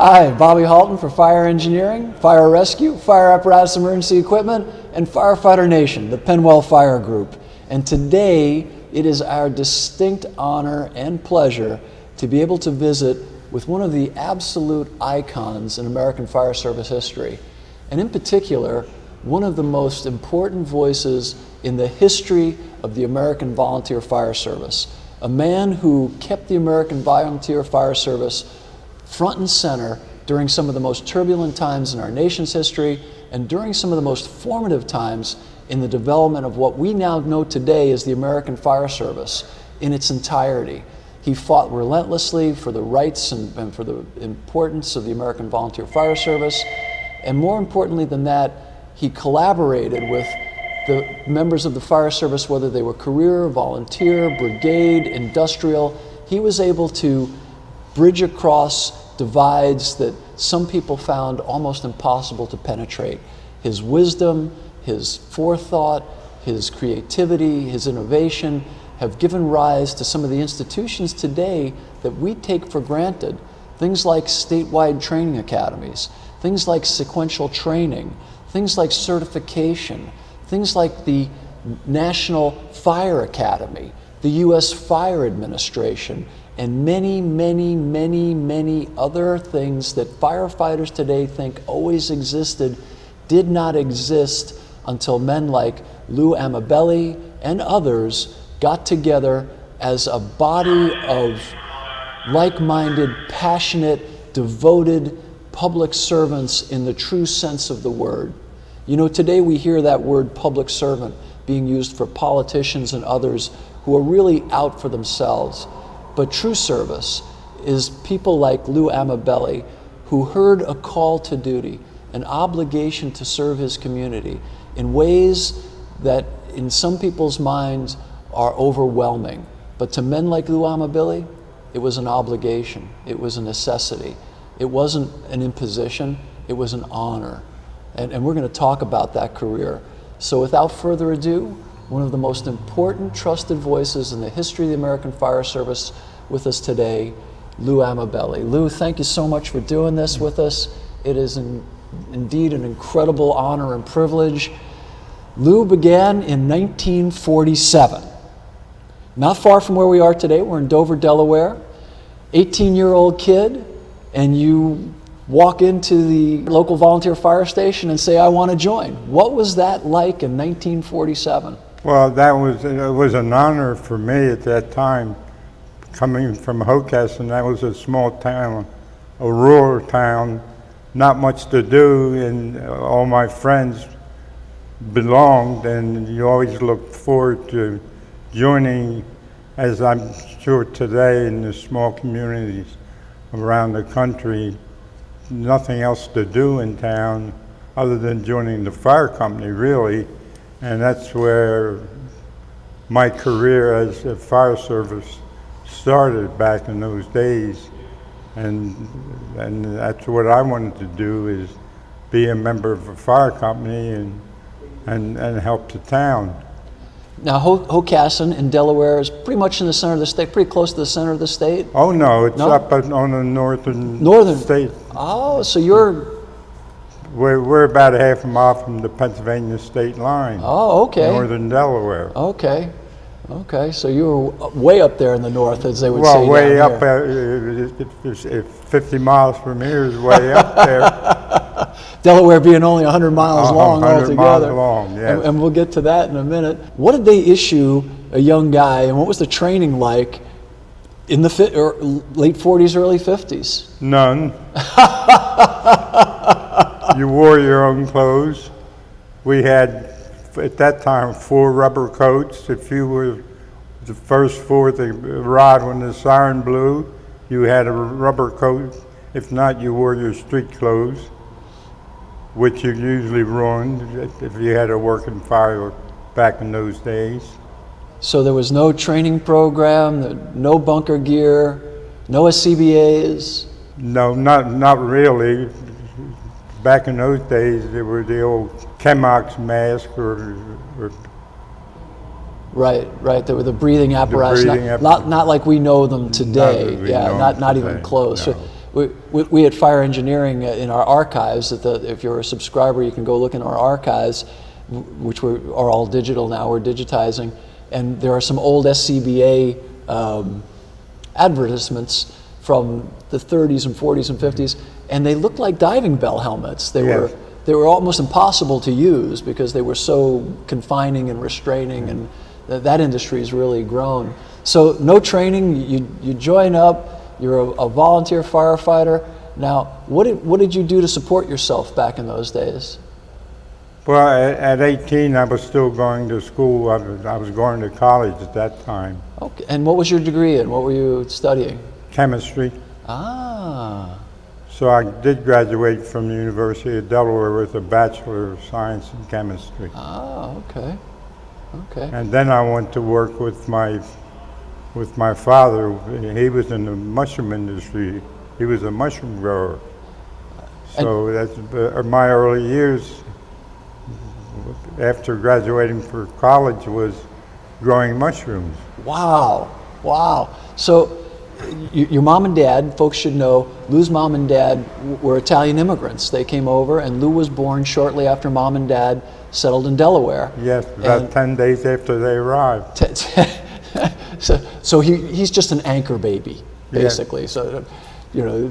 Hi, Bobby Halton for Fire Engineering, Fire Rescue, Fire Apparatus Emergency Equipment, and Firefighter Nation, the Penwell Fire Group. And today, it is our distinct honor and pleasure to be able to visit with one of the absolute icons in American fire service history, and in particular, one of the most important voices in the history of the American Volunteer Fire Service, a man who kept the American Volunteer Fire Service front and center during some of the most turbulent times in our nation's history and during some of the most formative times in the development of what we now know today as the American Fire Service in its entirety. He fought relentlessly for the rights and for the importance of the American Volunteer Fire Service, and more importantly than that, he collaborated with the members of the fire service, whether they were career, volunteer, brigade, industrial. He was able to bridge across divides that some people found almost impossible to penetrate. His wisdom, his forethought, his creativity, his innovation have given rise to some of the institutions today that we take for granted. Things like statewide training academies, things like sequential training, things like certification, things like the National Fire Academy, the U.S. Fire Administration, and many, many, many, many other things that firefighters today think always existed, did not exist until men like Lou Amabili and others got together as a body of like-minded, passionate, devoted public servants in the true sense of the word. You know, today we hear that word public servant being used for politicians and others who are really out for themselves. But true service is people like Lou Amabili, who heard a call to duty, an obligation to serve his community in ways that in some people's minds are overwhelming. But to men like Lou Amabili, it was an obligation, it was a necessity. It wasn't an imposition, it was an honor. And we're going to talk about that career. So without further ado, one of the most important trusted voices in the history of the American Fire Service with us today, Lou Amabili. Lou, thank you so much for doing this with us. It is indeed an incredible honor and privilege. Lou began in 1947. Not far from where we are today. We're in Dover, Delaware. 18-year-old kid, and you walk into the local volunteer fire station and say, I want to join. What was that like in 1947? Well, it was an honor for me at that time, coming from Hockessin. That was a small town, a rural town, not much to do, and all my friends belonged, and you always look forward to joining, as I'm sure today in the small communities around the country, nothing else to do in town other than joining the fire company, really. And that's where my career as a fire service started back in those days. And that's what I wanted to do, is be a member of a fire company and help the town. Now, Hockessin in Delaware is pretty much in the center of the state, pretty close to the center of the state? Oh no, it's up on the northern state. Oh, so We're about a half a mile from the Pennsylvania state line. Oh, okay. Northern Delaware. Okay. Okay, so you were way up there in the north, as they would say. Well, way up, if 50 miles from here is way up there. Delaware being only 100 miles long 100 altogether. miles long, yes. And we'll get to that in a minute. What did they issue a young guy, and what was the training like in the late 40s, early 50s? None. You wore your own clothes. We had, at that time, 4 rubber coats. If you were the first 4 to ride when the siren blew, you had a rubber coat. If not, you wore your street clothes, which you usually ruined if you had a working fire back in those days. So there was no training program, no bunker gear, no SCBAs? No, not really. Back in those days, there were the old Chemox mask or Right. There were the breathing apparatus, not like we know them today. Not even close. No. we at Fire Engineering in our archives, if you're a subscriber, you can go look in our archives, which are all digital now, we're digitizing, and there are some old SCBA advertisements from the 30s and 40s and 50s, and they looked like diving bell helmets. They were almost impossible to use because they were so confining and restraining, and that industry has really grown. So no training, you join up, you're a volunteer firefighter. Now, what did you do to support yourself back in those days? Well, at 18, I was still going to school. I was going to college at that time. Okay, and what was your degree in? What were you studying? Chemistry. Ah. So I did graduate from the University of Delaware with a Bachelor of Science in Chemistry. Ah, okay. Okay. And then I went to work with my father. He was in the mushroom industry. He was a mushroom grower. So that's my early years after graduating for college was growing mushrooms. Wow. Wow. So your mom and dad, folks should know, Lou's mom and dad were Italian immigrants. They came over, and Lou was born shortly after mom and dad settled in Delaware. Yes, about 10 days after they arrived. So he's just an anchor baby, basically. Yeah. So, you know,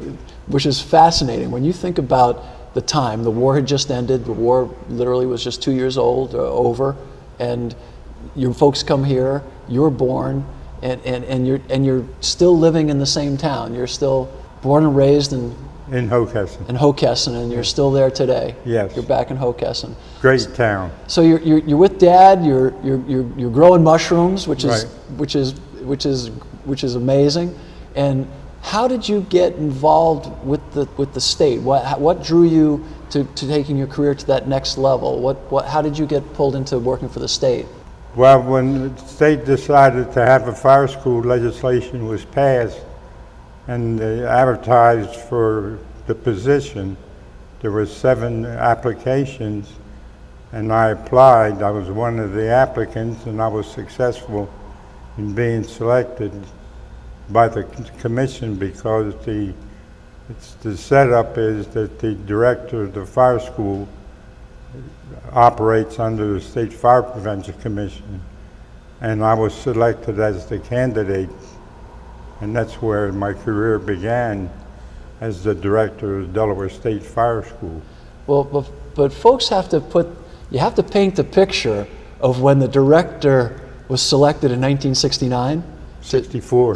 which is fascinating. When you think about the time, the war had just ended. The war literally was just 2 years old, over, and your folks come here. You're born, and you're still living in the same town. You're still born and raised in Hockessin. In Hockessin, and you're still there today. Yes. You're back in Hockessin. Great town. So you're with Dad. You're growing mushrooms, which is Right. which is amazing. And how did you get involved with the state? What drew you to taking your career to that next level? How did you get pulled into working for the state? Well, when the state decided to have a fire school, legislation was passed, and they advertised for the position. There were 7 applications, and I applied. I was one of the applicants, and I was successful in being selected by the commission because the setup is that the director of the fire school operates under the State Fire Prevention Commission, and I was selected as the candidate, and that's where my career began as the director of the Delaware State Fire School. Well, but folks have to paint the picture of when the director was selected in 1969? 64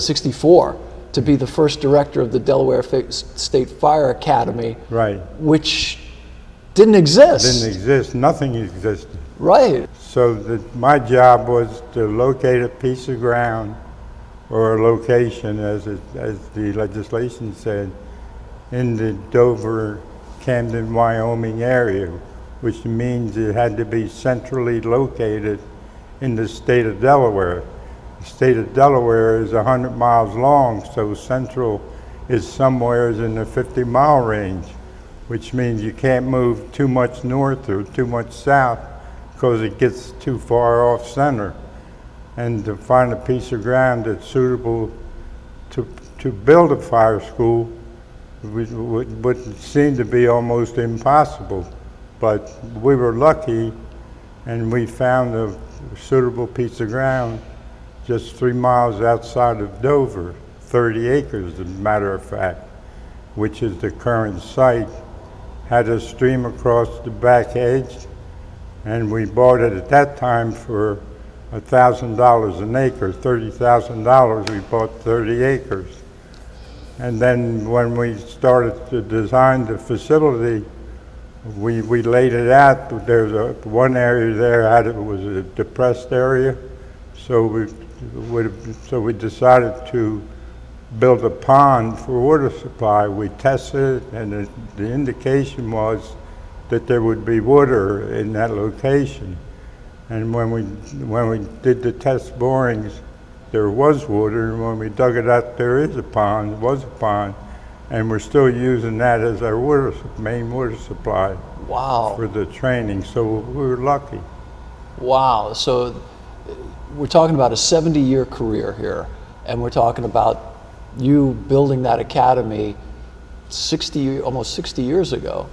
to be the first director of the Delaware State Fire Academy. Right. Which didn't exist. Nothing existed. Right. So my job was to locate a piece of ground or a location, as the legislation said, in the Dover, Camden, Wyoming area, which means it had to be centrally located in the state of Delaware. The state of Delaware is 100 miles long, so central is somewhere in the 50-mile range, which means you can't move too much north or too much south because it gets too far off center. And to find a piece of ground that's suitable to build a fire school would seem to be almost impossible. But we were lucky, and we found a suitable piece of ground just 3 miles outside of Dover, 30 acres, as a matter of fact, which is the current site. Had a stream across the back edge, and we bought it at that time for $1,000 an acre, $30,000, we bought 30 acres. And then when we started to design the facility, we laid it out. There's one area there was a depressed area, so we decided to build a pond for water supply. We tested it, and the indication was that there would be water in that location. And when we did the test borings, there was water, and when we dug it out, was a pond, and we're still using that as our main water supply. Wow. For the training, so we were lucky. Wow, so we're talking about a 70-year career here, and we're talking about you building that academy almost 60 years ago,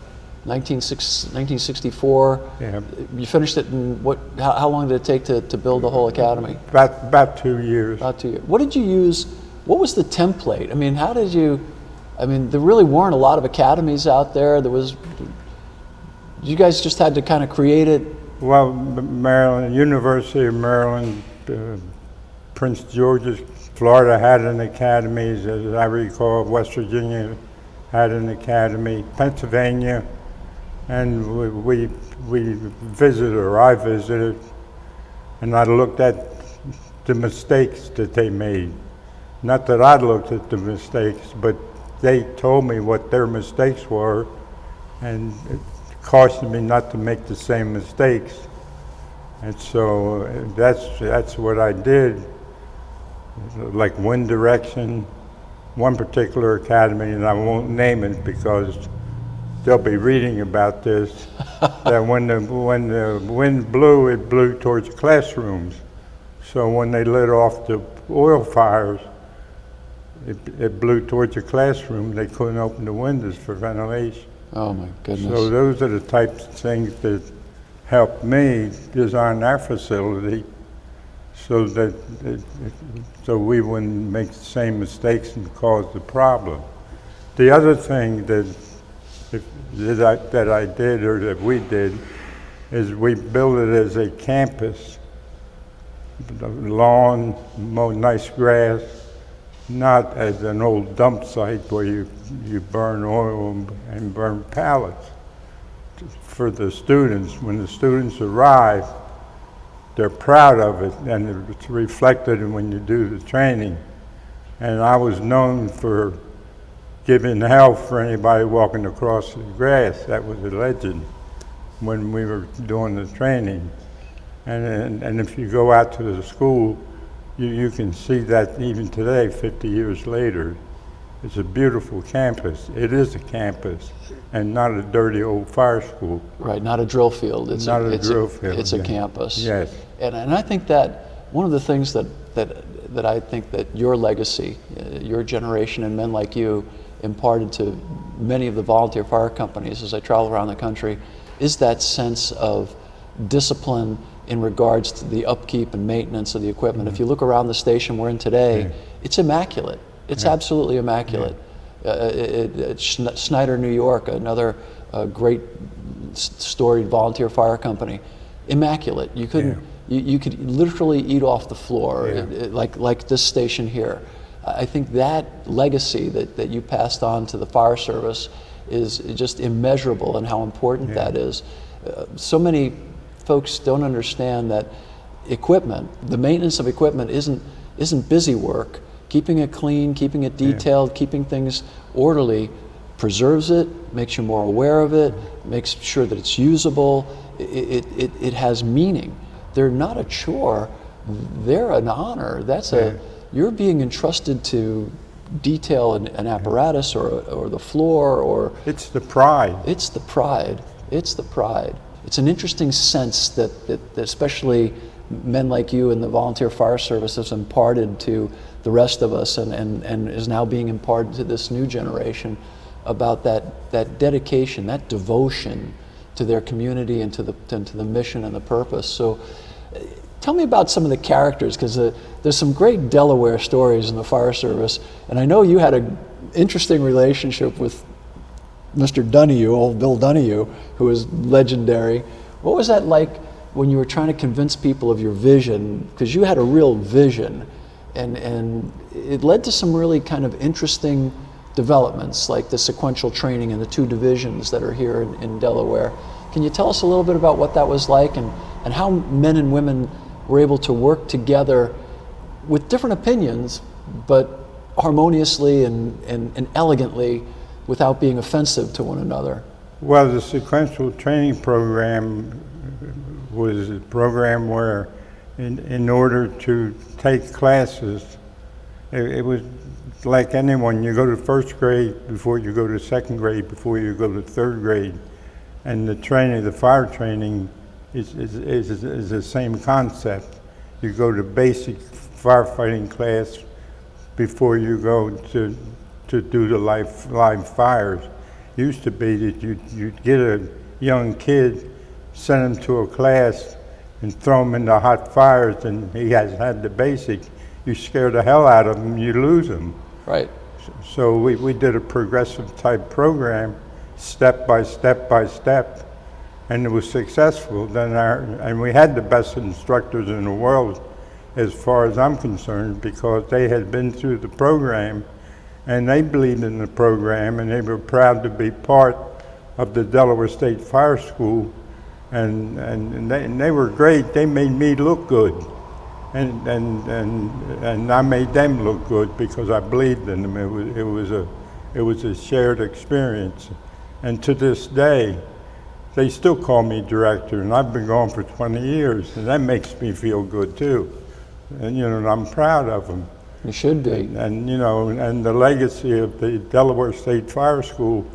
1964. Yeah. You finished it in how long did it take to build the whole academy? About 2 years. About 2 years. What did you use? What was the template? I mean, how did you? I mean, there really weren't a lot of academies out there. You guys just had to kind of create it. Well, Maryland, University of Maryland, Prince George's, Florida had an academy, as I recall. West Virginia had an academy, Pennsylvania, and we visited, or I visited, and I looked at the mistakes that they made. Not that I looked at the mistakes, but they told me what their mistakes were, and it cautioned me not to make the same mistakes. And so that's what I did. Like wind direction, one particular academy, and I won't name it because they'll be reading about this, that when the wind blew, it blew towards classrooms. So when they lit off the oil fires, it blew towards the classroom. They couldn't open the windows for ventilation. Oh my goodness. So those are the types of things that helped me design our facility so that so we wouldn't make the same mistakes and cause the problem. The other thing that I did, or that we did, is we built it as a campus, lawn, nice grass, not as an old dump site where you burn oil and burn pallets. For the students, when the students arrive, they're proud of it, and it's reflected when you do the training. And I was known for giving hell for anybody walking across the grass. That was a legend when we were doing the training. And if you go out to the school, you can see that even today, 50 years later. It's a beautiful campus. It is a campus, and not a dirty old fire school. Right, not a drill field. It's not a drill field. It's a campus. Yes. And I think that one of the things that I think that your legacy, your generation and men like you imparted to many of the volunteer fire companies as I travel around the country is that sense of discipline in regards to the upkeep and maintenance of the equipment. Mm-hmm. If you look around the station we're in today, it's immaculate. It's absolutely immaculate. Snyder, New York, another great storied volunteer fire company, immaculate. You couldn't. You could literally eat off the floor, like this station here. I think that legacy that you passed on to the fire service is just immeasurable, and how important that is. So many folks don't understand that equipment, the maintenance of equipment, isn't busy work. Keeping it clean, keeping it detailed, keeping things orderly preserves it, makes you more aware of it, makes sure that it's usable. It has meaning. They're not a chore, they're an honor. You're being entrusted to detail an apparatus or the floor, or it's the pride. It's the pride. It's the pride. It's an interesting sense that especially men like you in the volunteer fire service has imparted to the rest of us, and is now being imparted to this new generation about that dedication, that devotion to their community and to the mission and the purpose. So tell me about some of the characters, because there's some great Delaware stories in the fire service, and I know you had an interesting relationship with Mr. Donahue, old Bill Donahue, who was legendary. What was that like when you were trying to convince people of your vision? Because you had a real vision, and it led to some really kind of interesting developments, like the sequential training and the 2 divisions that are here in Delaware. Can you tell us a little bit about what that was like, and how men and women were able to work together with different opinions, but harmoniously and elegantly without being offensive to one another? Well, the sequential training program was a program where in order to take classes, it was like anyone. You go to 1st grade before you go to 2nd grade, before you go to 3rd grade. And the training, the fire training, is the same concept. You go to basic firefighting class before you go to to do the live fires. Used to be that you'd get a young kid, send him to a class, and throw him into hot fires, and he has had the basic. You scare the hell out of him, you lose him. Right. So we did a progressive type program, step by step by step, and it was successful. And we had the best instructors in the world, as far as I'm concerned, because they had been through the program, and they believed in the program, and they were proud to be part of the Delaware State Fire School, and they were great. They made me look good, and I made them look good because I believed in them. It was a shared experience, and to this day, they still call me director, and I've been going for 20 years, and that makes me feel good too. And I'm proud of them. You should be. And the legacy of the Delaware State Fire School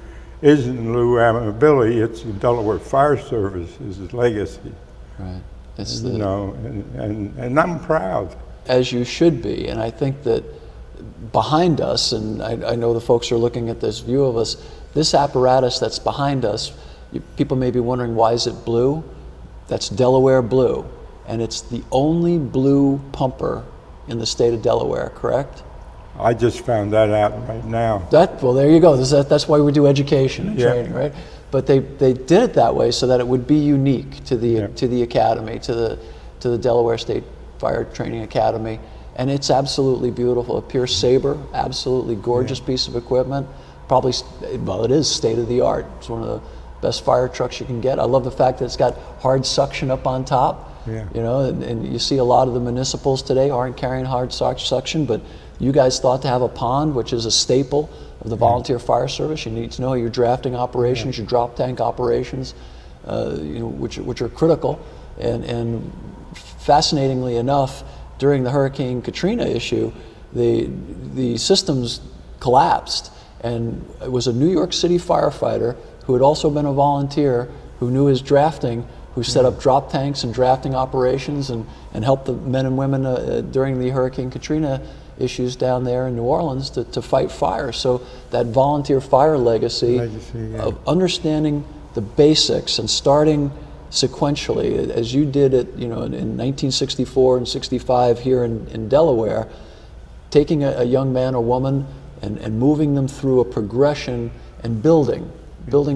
isn't Lou Amabili, it's the Delaware Fire Service's legacy. Right. It's and I'm proud. As you should be, and I think that behind us, and I know the folks are looking at this view of us, this apparatus that's behind us, people may be wondering, why is it blue? That's Delaware blue, and it's the only blue pumper in the state of Delaware, correct? I just found that out right now. Well, there you go. That's why we do education and training, right? But they did it that way so that it would be unique to the academy, to the Delaware State Fire Training Academy, and it's absolutely beautiful. A pure Sabre, absolutely gorgeous piece of equipment. Probably, well, it is state of the art. It's one of the best fire trucks you can get. I love the fact that it's got hard suction up on top. Yeah. And you see a lot of the municipals today aren't carrying hard suction, but you guys thought to have a pond, which is a staple of the volunteer fire service. You need to know your drafting operations, your drop tank operations, which are critical. And fascinatingly enough, during the Hurricane Katrina issue, the systems collapsed, and it was a New York City firefighter who had also been a volunteer, who knew his drafting, who set up drop tanks and drafting operations and helped the men and women during the Hurricane Katrina issues down there in New Orleans to fight fire. So that volunteer fire legacy of understanding the basics and starting sequentially, as you did it, in 1964 and 65 here in Delaware, taking a young man or woman and moving them through a progression and building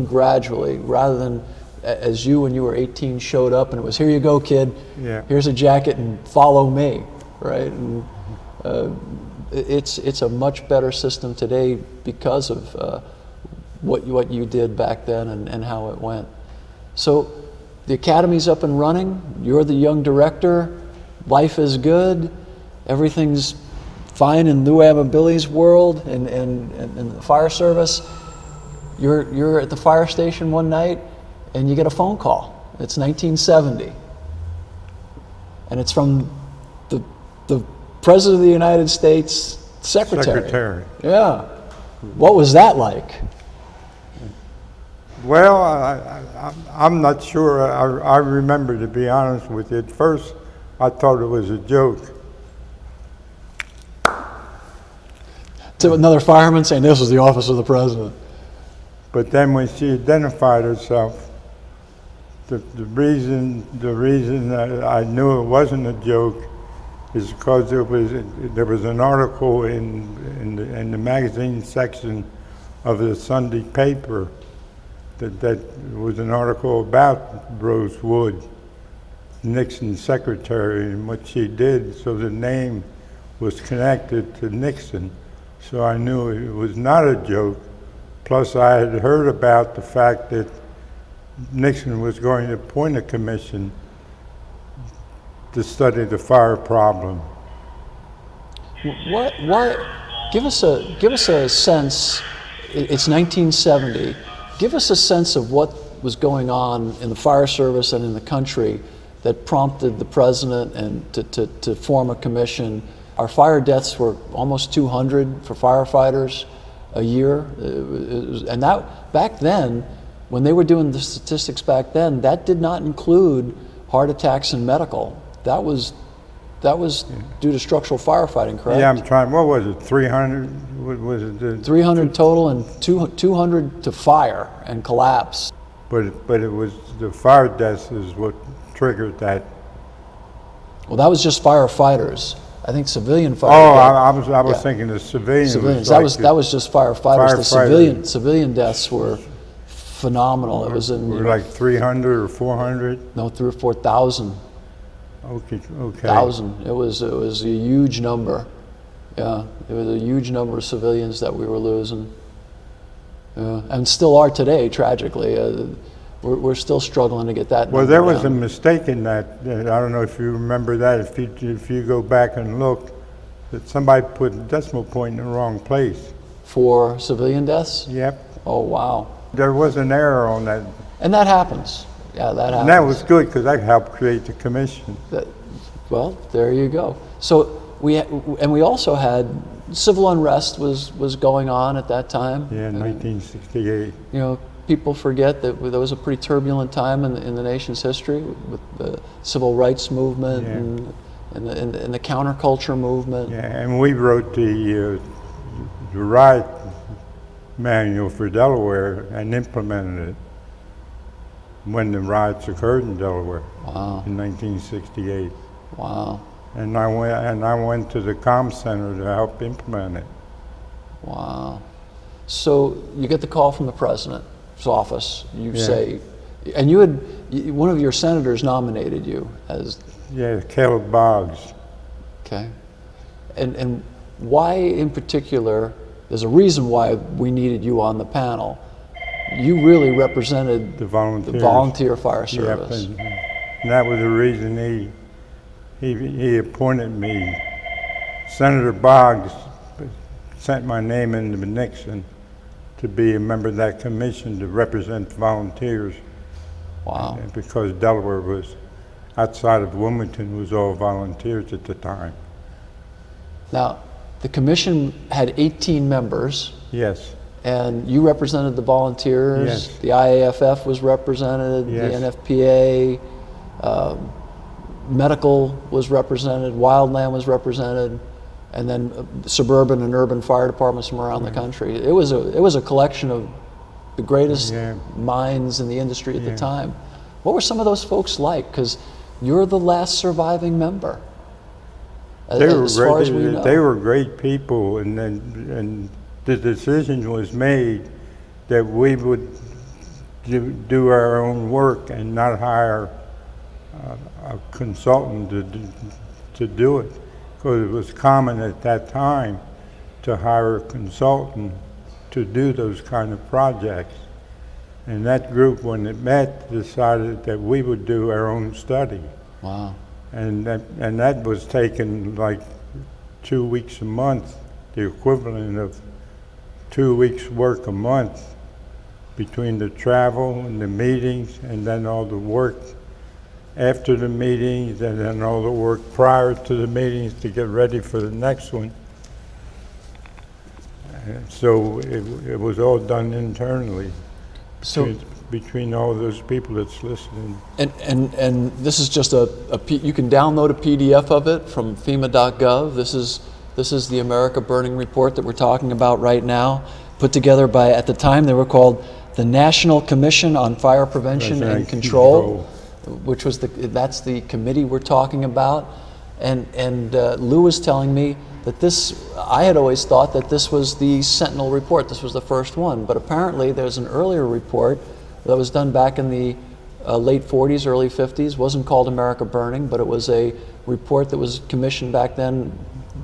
gradually, rather than as you, when you were 18, showed up and it was, here you go, kid, here's a jacket and follow me, right? And it's a much better system today because of what you did back then and how it went. So the academy's up and running, you're the young director, life is good, everything's fine in Lou Amabili's world and the fire service. You're at the fire station one night and you get a phone call. It's 1970. And it's from the President of the United States Secretary. Yeah. What was that like? Well, I'm not sure. I remember, to be honest with you, at first I thought it was a joke. To another fireman saying this was the office of the President. But then when she identified herself, the reason that I knew it wasn't a joke is because there was an article in the magazine section of the Sunday paper that was an article about Rose Wood, Nixon's secretary, and what she did. So the name was connected to Nixon. So I knew it was not a joke. Plus I had heard about the fact that Nixon was going to appoint a commission to study the fire problem. What? Give us a sense. It's 1970. Give us a sense of what was going on in the fire service and in the country that prompted the president and to form a commission. Our fire deaths were almost 200 for firefighters a year, and that back then, when they were doing the statistics back then, that did not include heart attacks and medical. That was That was due to structural firefighting, correct? Yeah, I'm trying, what was it, 300? What was it? 300 total and 200 to fire and collapse. But it was the fire deaths is what triggered that. Well, that was just firefighters. I think civilian Oh, fire. I was thinking the civilians. Civilians. Like That was just firefighters. The Firefighters. civilian deaths were phenomenal. It was in were like 300 or 400. 3 or 4,000. Okay. Thousand. It was a huge number. Yeah, it was a huge number of civilians that we were losing. Yeah, and still are today. Tragically, we're still struggling to get that. Well, number there was a down. mistake in that. I don't know if you remember that. If you go back and look, that somebody put a decimal point in the wrong place. For civilian deaths. Yep. Oh wow. There was an error on that. And that happens. Yeah, that happens. And that was good because that helped create the commission. Well, there you go. So we also had civil unrest was going on at that time. Yeah, in 1968. You know, people forget that there was a pretty turbulent time in the nation's history with the civil rights movement and the counterculture movement. Yeah, and we wrote the riot manual for Delaware and implemented it when the riots occurred in Delaware. Wow. In 1968. Wow. And I went to the comm center to help implement it. Wow. So you get the call from the president's office. You say, and one of your senators nominated you as. Yeah, Caleb Boggs. Okay. And why in particular, there's a reason why we needed you on the panel. You really represented The volunteers. volunteer fire service. Yep, and that was the reason he appointed me. Senator Boggs sent my name into Nixon to be a member of that commission to represent volunteers. Wow. Because Delaware was, outside of Wilmington, was all volunteers at the time. Now, the commission had 18 members. Yes. And you represented the volunteers. Yes. The IAFF was represented. Yes. The NFPA, medical was represented. Wildland was represented, and then suburban and urban fire departments from around the country. It was a collection of the greatest minds in the industry at the time. What were some of those folks like? Because you're the last surviving member. As far as we know. They were great people, and the decision was made that we would do our own work and not hire a consultant to do it, because it was common at that time to hire a consultant to do those kind of projects. And that group, when it met, decided that we would do our own study. Wow. And that was taken like 2 weeks a month, the equivalent of 2 weeks' work a month, between the travel and the meetings, and then all the work after the meetings, and then all the work prior to the meetings to get ready for the next one. And so it was all done internally. So between all those people that's listening. and this is just you can download a PDF of it from FEMA.gov. This is the America Burning Report that we're talking about right now, put together by, at the time they were called the National Commission on Fire Prevention and Control, which was that's the committee we're talking about. And Lou was telling me that I had always thought that this was the Sentinel report. This was the first one, but apparently there's an earlier report that was done back in the late 40s, early 50s. Wasn't called America Burning, but it was a report that was commissioned back then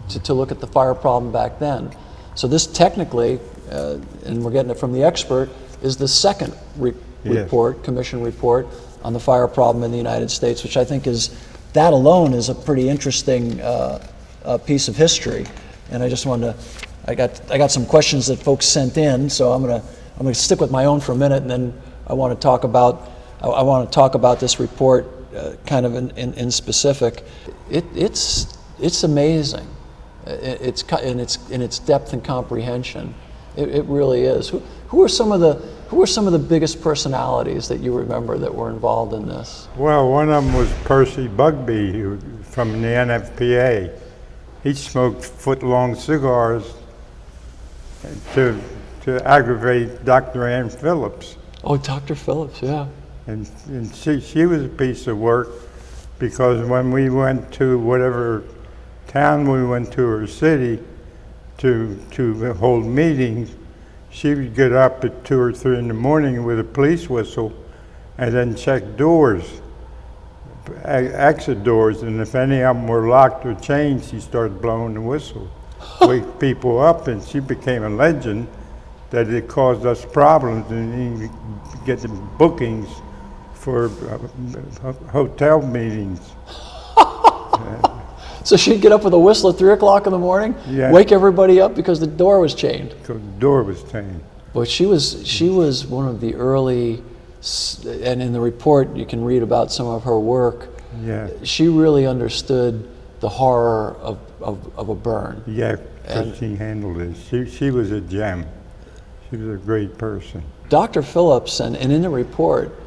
to look at the fire problem back then. So this technically, and we're getting it from the expert, is the second report, commission report on the fire problem in the United States, which I think that alone is a pretty interesting piece of history. And I just wanted to, I got some questions that folks sent in, so I'm gonna stick with my own for a minute, and then I want to talk about this report kind of in specific. It's amazing. It's in its depth and comprehension. It really is. Who are some of the biggest personalities that you remember that were involved in this? Well, one of them was Percy Bugbee from the NFPA. He smoked foot-long cigars to aggravate Dr. Ann Phillips. Oh, Dr. Phillips, yeah. And she was a piece of work, because when we went to whatever town we went to or city to hold meetings, she would get up at 2 or 3 in the morning with a police whistle and then check doors, exit doors, and if any of them were locked or chained, she started blowing the whistle, wake people up, and she became a legend that it caused us problems and even getting bookings for hotel meetings. So she'd get up with a whistle at 3 o'clock in the morning, Yeah. wake everybody up because the door was chained. Because the door was chained. But she was one of the early, and in the report you can read about some of her work. Yeah. She really understood the horror of a burn. Yeah, because she handled it. She was a gem. She was a great person. Dr. Phillips, and in the report,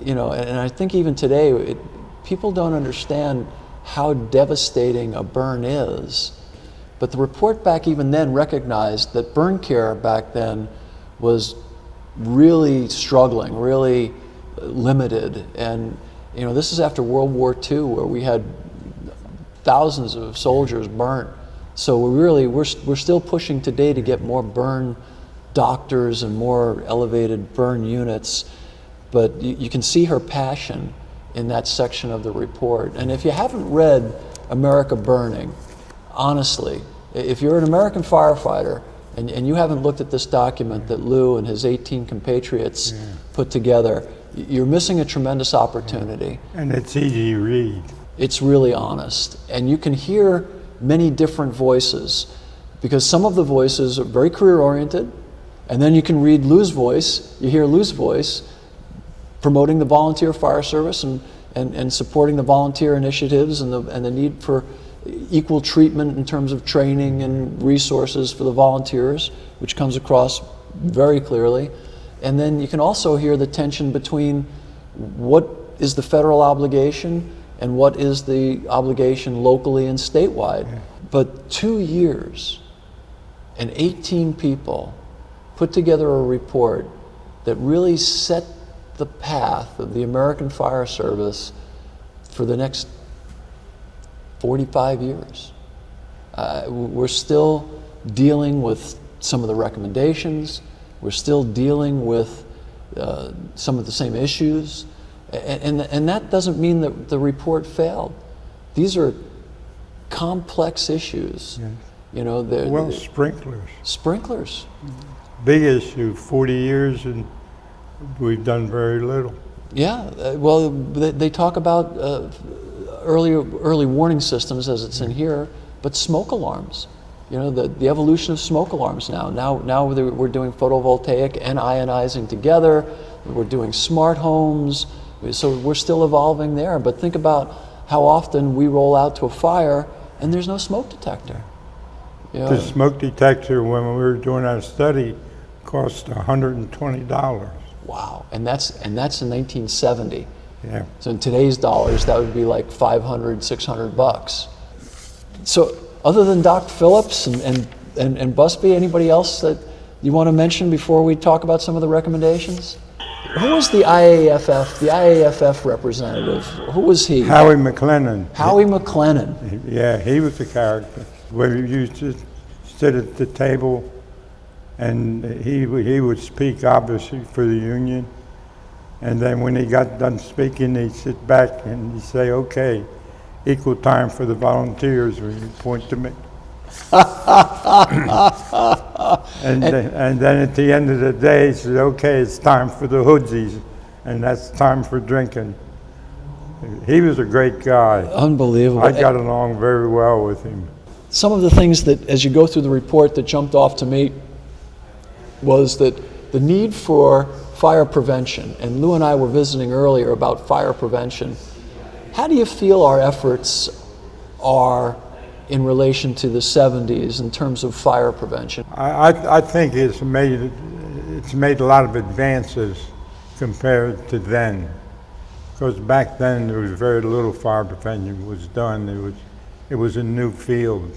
and I think even today, people don't understand how devastating a burn is. But the report back even then recognized that burn care back then was really struggling, really limited. And this is after World War II, where we had thousands of soldiers burnt. So we're still pushing today to get more burn doctors and more elevated burn units. But you can see her passion in that section of the report. And if you haven't read America Burning, honestly, if you're an American firefighter and you haven't looked at this document that Lou and his 18 compatriots put together, you're missing a tremendous opportunity. And it's easy to read. It's really honest. And you can hear many different voices, because some of the voices are very career-oriented, and then you can read Lou's voice, you hear Lou's voice, promoting the volunteer fire service and supporting the volunteer initiatives and the need for equal treatment in terms of training and resources for the volunteers, which comes across very clearly. And then you can also hear the tension between what is the federal obligation and what is the obligation locally and statewide. Yeah. But 2 years and 18 people put together a report that really set the path of the American Fire Service for the next 45 years. We're still dealing with some of the recommendations. We're still dealing with some of the same issues. And that doesn't mean that the report failed. These are complex issues. Yes. Sprinklers. Sprinklers. Big issue, 40 years, and we've done very little. Yeah, well, they talk about early warning systems, as it's in here, but smoke alarms. The evolution of smoke alarms now. Now we're doing photovoltaic and ionizing together. We're doing smart homes. So we're still evolving there. But think about how often we roll out to a fire and there's no smoke detector. The smoke detector, when we were doing our study, cost $120. Wow, and that's in 1970. Yeah. So in today's dollars, that would be like $500, $600. So other than Doc Phillips and Busby, anybody else that you want to mention before we talk about some of the recommendations? Who was the IAFF representative? Who was he? Howie McLennan. Howie McLennan. Yeah, he was a character. We used to sit at the table, and he would speak, obviously, for the union. And then when he got done speaking, he'd sit back and he'd say, "Okay, equal time for the volunteers," or he'd point to me. and then at the end of the day, he said, "Okay, it's time for the hoodsies," and that's time for drinking. He was a great guy. Unbelievable. I got along very well with him. Some of the things that, as you go through the report, that jumped off to me was that the need for fire prevention, and Lou and I were visiting earlier about fire prevention. How do you feel our efforts are in relation to the 70s in terms of fire prevention? I think it's made a lot of advances compared to then, because back then there was very little fire prevention was done. It was a new field,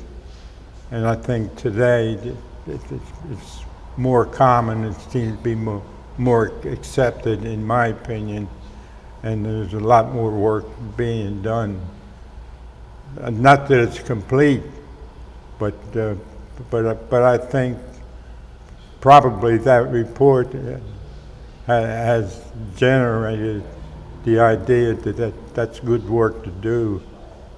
and I think today it's more common. It seems to be more accepted, in my opinion, and there's a lot more work being done. Not that it's complete, but I think probably that report has generated the idea that that's good work to do,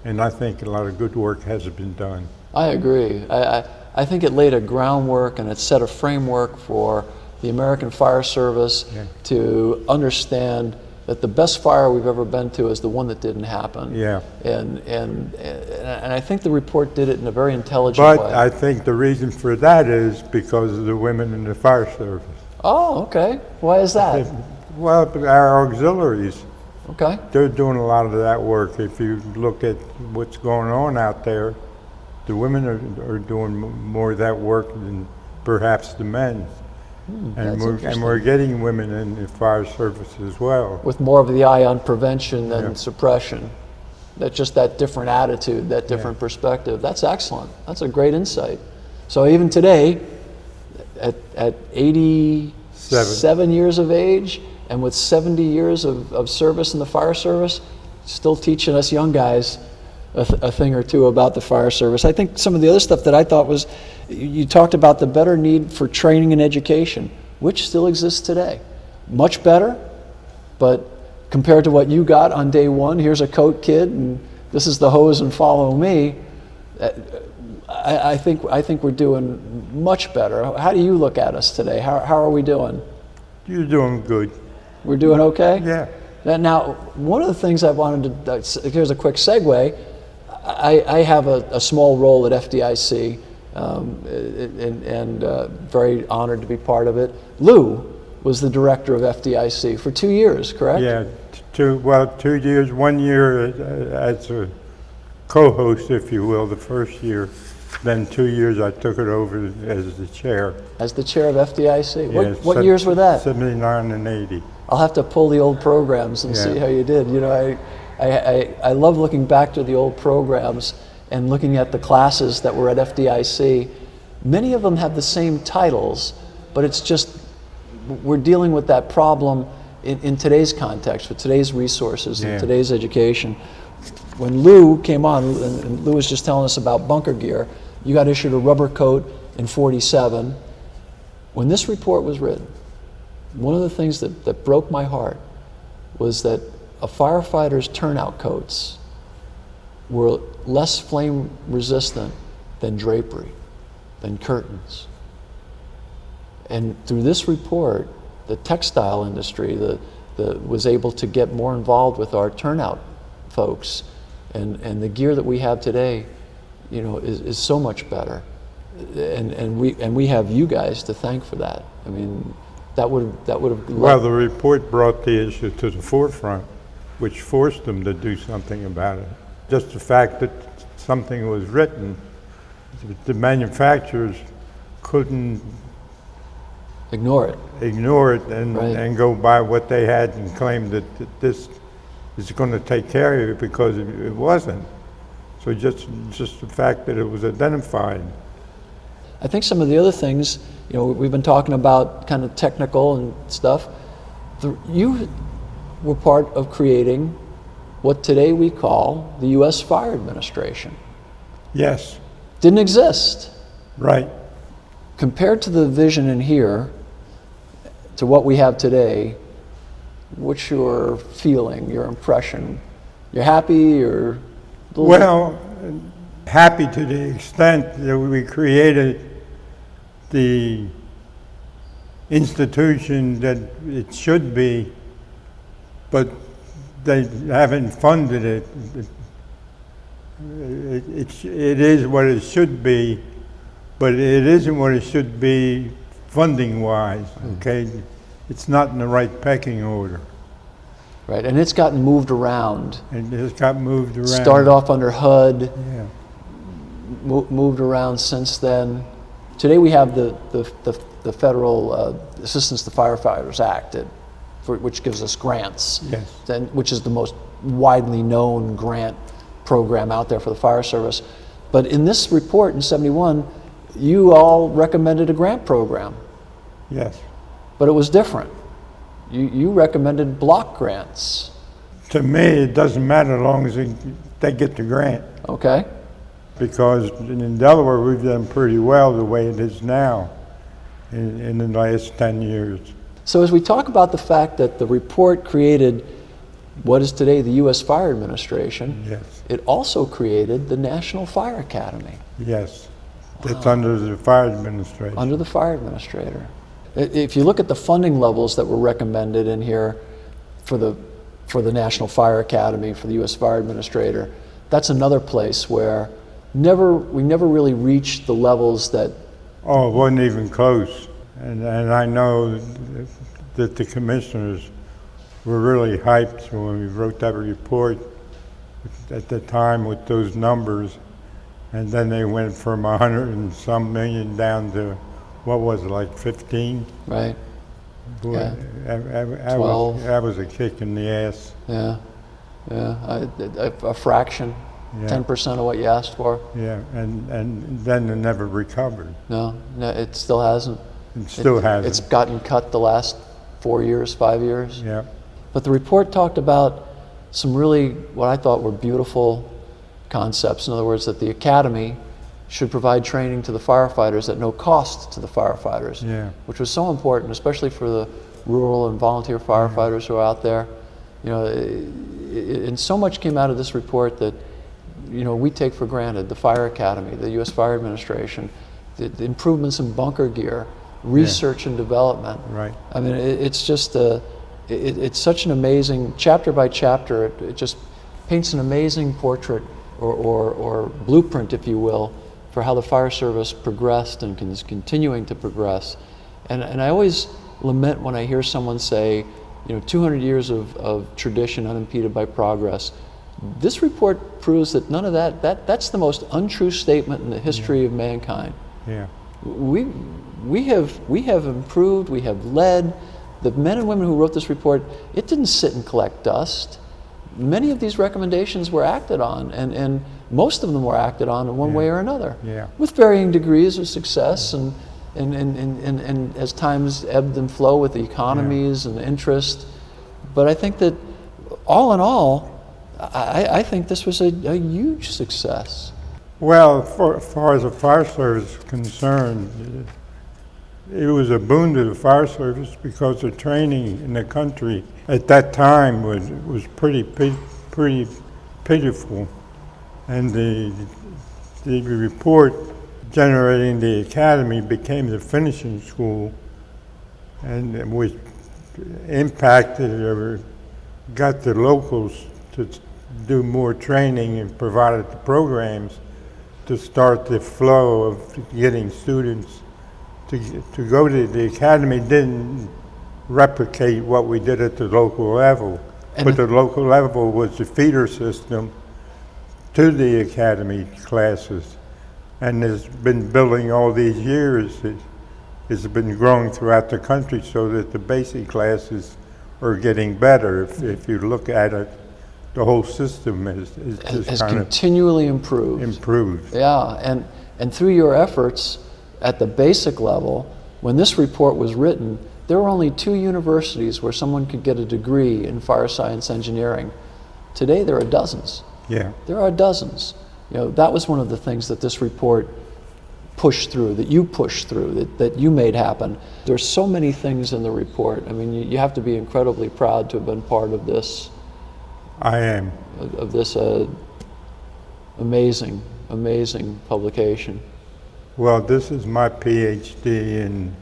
and I think a lot of good work has been done. I agree. I think it laid a groundwork and it set a framework for the American Fire Service to understand that the best fire we've ever been to is the one that didn't happen. Yeah. And I think the report did it in a very intelligent way. But I think the reason for that is because of the women in the fire service. Oh, okay. Why is that? Well, our auxiliaries, Okay. they're doing a lot of that work. If you look at what's going on out there, the women are doing more of that work than perhaps the men. And we're getting women in the fire service as well. With more of the eye on prevention than suppression. That's just that different attitude, that different perspective. That's excellent. That's a great insight. So even today, at 87 years of age, and with 70 years of service in the fire service, still teaching us young guys a thing or two about the fire service. I think some of the other stuff that I thought was, you talked about the better need for training and education, which still exists today. Much better, but compared to what you got on day one, here's a coat kid and this is the hose and follow me, I think we're doing much better. How do you look at us today? How are we doing? You're doing good. We're doing okay? Yeah. Now, one of the things I wanted to, here's a quick segue. I have a small role at FDIC, and very honored to be part of it. Lou was the director of FDIC for 2 years, correct? Yeah, 2 years. 1 year as a co-host, if you will, the first year. Then 2 years I took it over as the chair. As the chair of FDIC. Yeah, What years were that? 79 and 80. I'll have to pull the old programs and see how you did. You know, I love looking back to the old programs and looking at the classes that were at FDIC. Many of them have the same titles, but it's just, we're dealing with that problem in today's context, with today's resources and today's education. When Lou came on, and Lou was just telling us about bunker gear, you got issued a rubber coat in 47. When this report was written, one of the things that broke my heart was that a firefighter's turnout coats were less flame resistant than drapery, than curtains. And through this report, the textile industry was able to get more involved with our turnout folks, and the gear that we have today, you know, is so much better, and we have you guys to thank for that. I mean, that would have. Well, the report brought the issue to the forefront, which forced them to do something about it. Just the fact that something was written, the manufacturers couldn't ignore it and go by what they had and claim that this is going to take care of it, because it wasn't. So just the fact that it was identified. I think some of the other things, you know, we've been talking about kind of technical and stuff. You were part of creating what today we call the U.S. Fire Administration. Yes. Didn't exist. Right. Compared to the vision in here, to what we have today, what's your feeling, your impression? You're happy, or? Well, happy to the extent that we created the institution that it should be, but they haven't funded it. It is what it should be, but it isn't what it should be funding-wise, okay? It's not in the right pecking order. Right, and it's gotten moved around. And it's got moved around. Started off under HUD, moved around since then. Today we have the Federal Assistance to Firefighters Act, which gives us grants, Yes. which is the most widely known grant program out there for the fire service. But in this report in '71, you all recommended a grant program, Yes. but it was different. You recommended block grants. To me, it doesn't matter as long as they get the grant, Okay. because in Delaware, we've done pretty well the way it is now in the last 10 years. So as we talk about the fact that the report created what is today the U.S. Fire Administration, Yes. it also created the National Fire Academy Yes. It's under the fire administration. under the fire administrator. If you look at the funding levels that were recommended in here for the National Fire Academy, for the U.S. Fire Administrator, that's another place where we never really reached the levels that. Oh, it wasn't even close. And I know that the commissioners were really hyped when we wrote that report at the time with those numbers. And then they went from 100 and some million down to, what was it, like 15? Right. Boy, Yeah. that 12. that was a kick in the ass. Yeah. A fraction, Yeah. 10% of what you asked for. Yeah, and then it never recovered. No, it still hasn't. It still hasn't. It's gotten cut the last 4 years, 5 years. Yeah. But the report talked about some really, what I thought were beautiful concepts. In other words, that the academy should provide training to the firefighters at no cost to the firefighters, Yeah. which was so important, especially for the rural and volunteer firefighters who are out there. You know, and so much came out of this report that, you know, we take for granted. The Fire Academy, the U.S. Fire Administration, the improvements in bunker gear, research and development. Right. I mean, it's just it's such an amazing, chapter by chapter, it just paints an amazing portrait or blueprint, if you will, for how the fire service progressed and is continuing to progress. And I always lament when I hear someone say, you know, 200 years of tradition unimpeded by progress. This report proves that none of that's the most untrue statement in the history of mankind. Yeah. We have improved, we have led. The men and women who wrote this report, it didn't sit and collect dust. Many of these recommendations were acted on, and most of them were acted on in one way or another, Yeah. with varying degrees of success and as times ebbed and flow with the economies and interest. But I think that all in all, I think this was a huge success. Well, as far as the fire service is concerned, it was a boon to the fire service because the training in the country at that time was pretty pitiful, and the report generating the academy became the finishing school, and it was impacted or got the locals to do more training and provided the programs to start the flow of getting students to go to the academy. Didn't replicate what we did at the local level, but the local level was the feeder system to the academy classes, and has been building all these years. It's been growing throughout the country so that the basic classes are getting better. If you look at it, the whole system is just Has kind of continually improved. improved. Yeah, and through your efforts at the basic level, when this report was written, there were only 2 universities where someone could get a degree in fire science engineering. Today there are dozens. Yeah. There are dozens. You know, that was one of the things that this report pushed through, that you pushed through, that you made happen. There's so many things in the report. I mean, you have to be incredibly proud to have been part of this. I am. Of this amazing publication. Well, this is my PhD in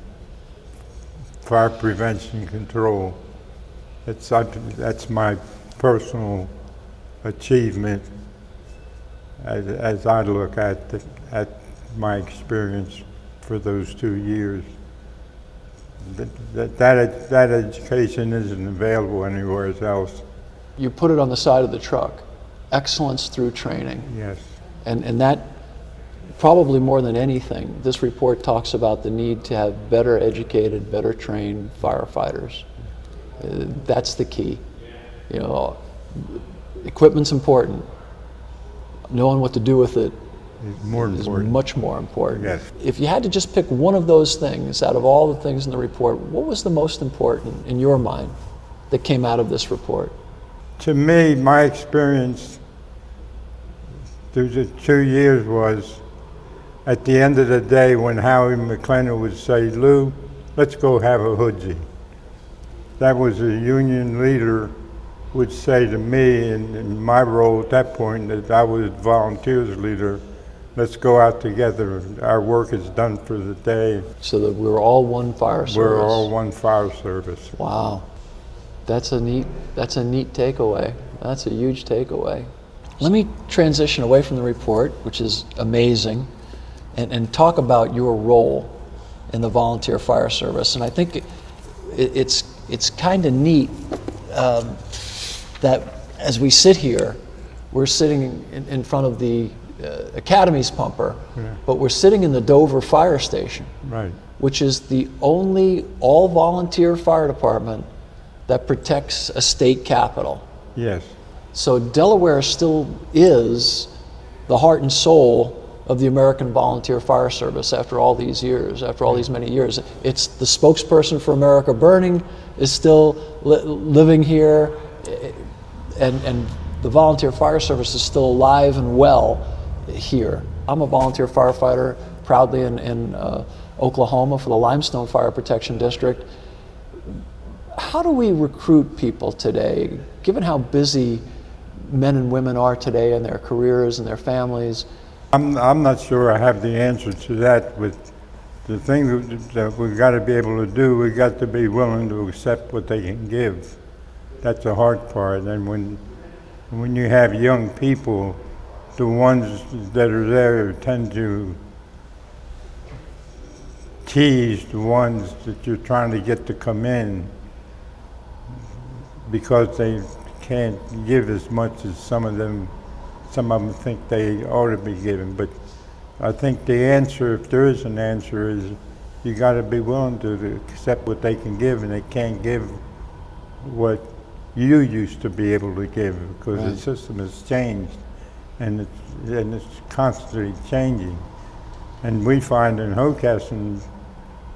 fire prevention control. That's my personal achievement as I look at my experience for those 2 years. That education isn't available anywhere else. You put it on the side of the truck. Excellence through training. Yes. And that probably more than anything, this report talks about the need to have better educated, better trained firefighters. That's the key. You know, equipment's important. Knowing what to do with it is much more important. Yes. If you had to just pick one of those things out of all the things in the report, what was the most important in your mind that came out of this report? To me, my experience through the 2 years was, at the end of the day, when Howie McClendon would say, "Lou, let's go have a hoodie." That was a union leader would say to me, in my role at that point, that I was volunteers leader, "Let's go out together. Our work is done for the day." So that we're all one fire service. We're all one fire service. Wow, that's a neat takeaway. That's a huge takeaway. Let me transition away from the report, which is amazing, and talk about your role in the volunteer fire service. And I think it's kind of neat that as we sit here, we're sitting in front of the Academy's pumper, but we're sitting in the Dover Fire Station, Right. which is the only all-volunteer fire department that protects a state capital. Yes. So Delaware still is the heart and soul of the American Volunteer Fire Service after all these years, after all these many years. It's the spokesperson for America Burning is still living here, and the Volunteer Fire Service is still alive and well here. I'm a volunteer firefighter proudly in Oklahoma for the Limestone Fire Protection District. How do we recruit people today, given how busy men and women are today in their careers and their families? I'm not sure I have the answer to that, but the thing that we've got to be able to do, we've got to be willing to accept what they can give. That's the hard part. And when you have young people, the ones that are there tend to tease the ones that you're trying to get to come in because they can't give as much as some of them think they ought to be given. But I think the answer, if there is an answer, is you got to be willing to accept what they can give, and they can't give what you used to be able to give, because the system has changed, and it's constantly changing. And we find in Hocassin,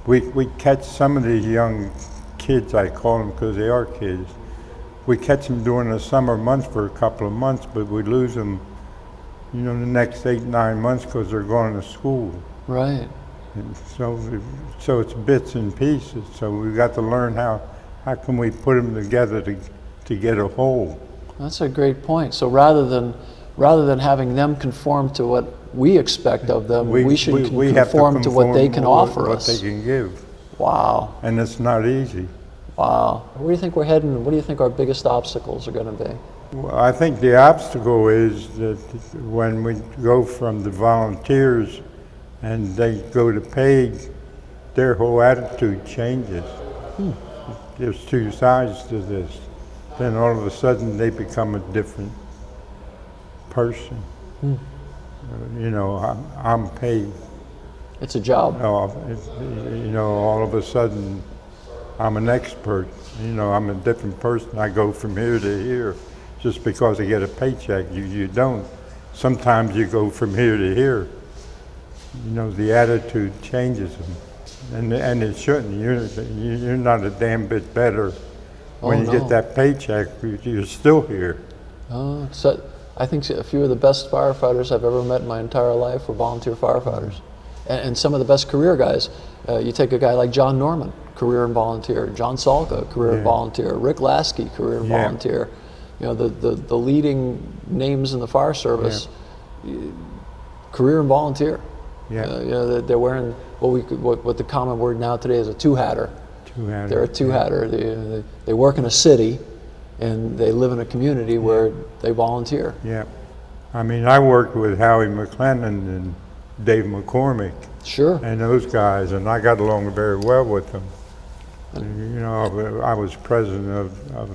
we catch some of these young kids, I call them because they are kids. We catch them during the summer months for a couple of months, but we lose them, the next 8-9 months because they're going to school. Right. And so it's bits and pieces. So we've got to learn how can we put them together to get a whole. That's a great point. So rather than having them conform to what we expect of them, we should conform to what they can offer us. What they can give. Wow. And it's not easy. Wow. Where do you think we're heading? What do you think our biggest obstacles are going to be? Well, I think the obstacle is that when we go from the volunteers and they go to paid, their whole attitude changes. There's two sides to this. Then all of a sudden they become a different person. I'm paid. It's a job. All of a sudden I'm an expert. I'm a different person. I go from here to here just because I get a paycheck. You don't. Sometimes you go from here to here. The attitude changes them. And it shouldn't. You're not a damn bit better when you get that paycheck. You're still here. So I think a few of the best firefighters I've ever met in my entire life were volunteer firefighters. And some of the best career guys. You take a guy like John Norman, career and volunteer. John Salka, career and volunteer. Rick Lasky, career and volunteer. The leading names in the fire service, career and volunteer. They're wearing what the common word now today is a two-hatter. They're a two-hatter. They work in a city, and they live in a community where they volunteer. Yeah. I worked with Howie McClendon and Dave McCormick. Sure. And those guys, and I got along very well with them. I was president of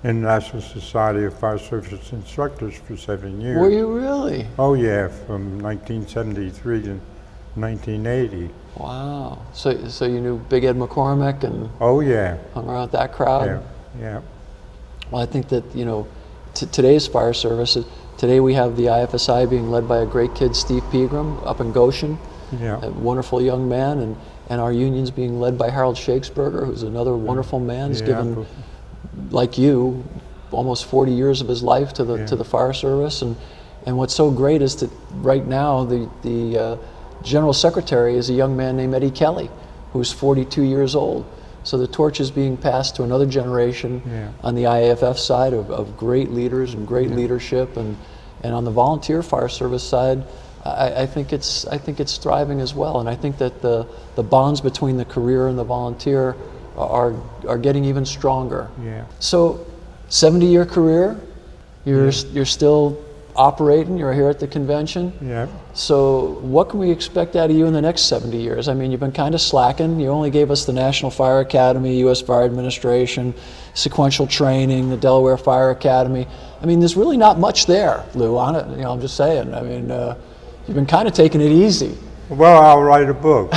in the National Society of Fire Service Instructors for 7 years. Were you really? Oh yeah, from 1973 to 1980. Wow. So you knew Big Ed McCormick and Oh yeah. hung around with that crowd? Yeah, yeah. Well, I think that, you know, today's fire service, today we have the IFSI being led by a great kid, Steve Pegram, up in Goshen, Yeah. a wonderful young man, and our union's being led by Harold Shakesberger, who's another wonderful man. He's given, like you, almost 40 years of his life to the fire service, and what's so great is that right now the General Secretary is a young man named Eddie Kelly, who's 42 years old. So the torch is being passed to another generation on the IAFF side of great leaders and great leadership, and on the volunteer fire service side, I think it's thriving as well. And I think that the bonds between the career and the volunteer are getting even stronger. Yeah. So, 70-year career, you're still operating. You're here at the convention. Yeah. So what can we expect out of you in the next 70 years? I mean, you've been kind of slacking. You only gave us the National Fire Academy, U.S. Fire Administration, sequential training, the Delaware Fire Academy. I mean, there's really not much there, Lou, on it. You know, I'm just saying. I mean, you've been kind of taking it easy. Well, I'll write a book.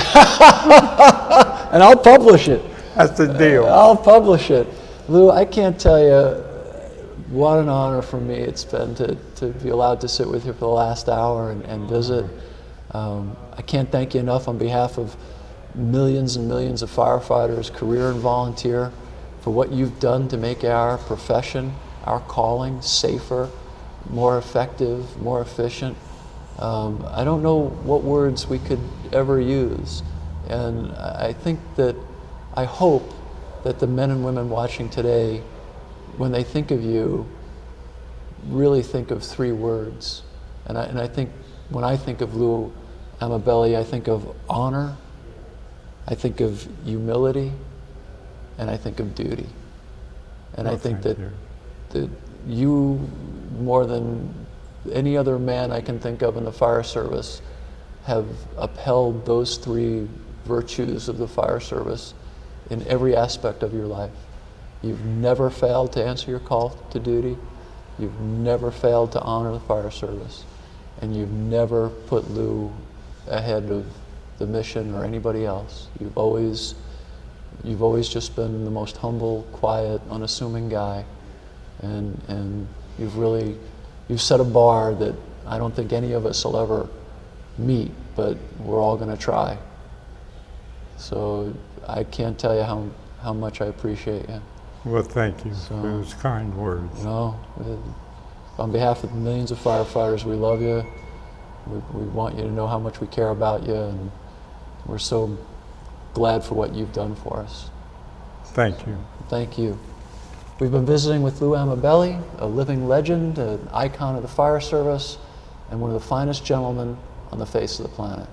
And I'll publish it. That's the deal. I'll publish it. Lou, I can't tell you what an honor for me it's been to be allowed to sit with you for the last hour and visit. I can't thank you enough on behalf of millions and millions of firefighters, career and volunteer, for what you've done to make our profession, our calling, safer, more effective, more efficient. I don't know what words we could ever use. And I hope that the men and women watching today, when they think of you, really think of 3 words. And I think when I think of Lou Amabili, I think of honor, I think of humility, and I think of duty. And I think that you, more than any other man I can think of in the fire service, have upheld those 3 virtues of the fire service in every aspect of your life. You've never failed to answer your call to duty. You've never failed to honor the fire service. And you've never put Lou ahead of the mission or anybody else. You've always just been the most humble, quiet, unassuming guy. And you've set a bar that I don't think any of us will ever meet, but we're all going to try. So I can't tell you how much I appreciate you. Well, thank you for those kind words. No, on behalf of millions of firefighters, we love you. We want you to know how much we care about you, and we're so glad for what you've done for us. Thank you. Thank you. We've been visiting with Lou Amabili, a living legend, an icon of the fire service, and one of the finest gentlemen on the face of the planet.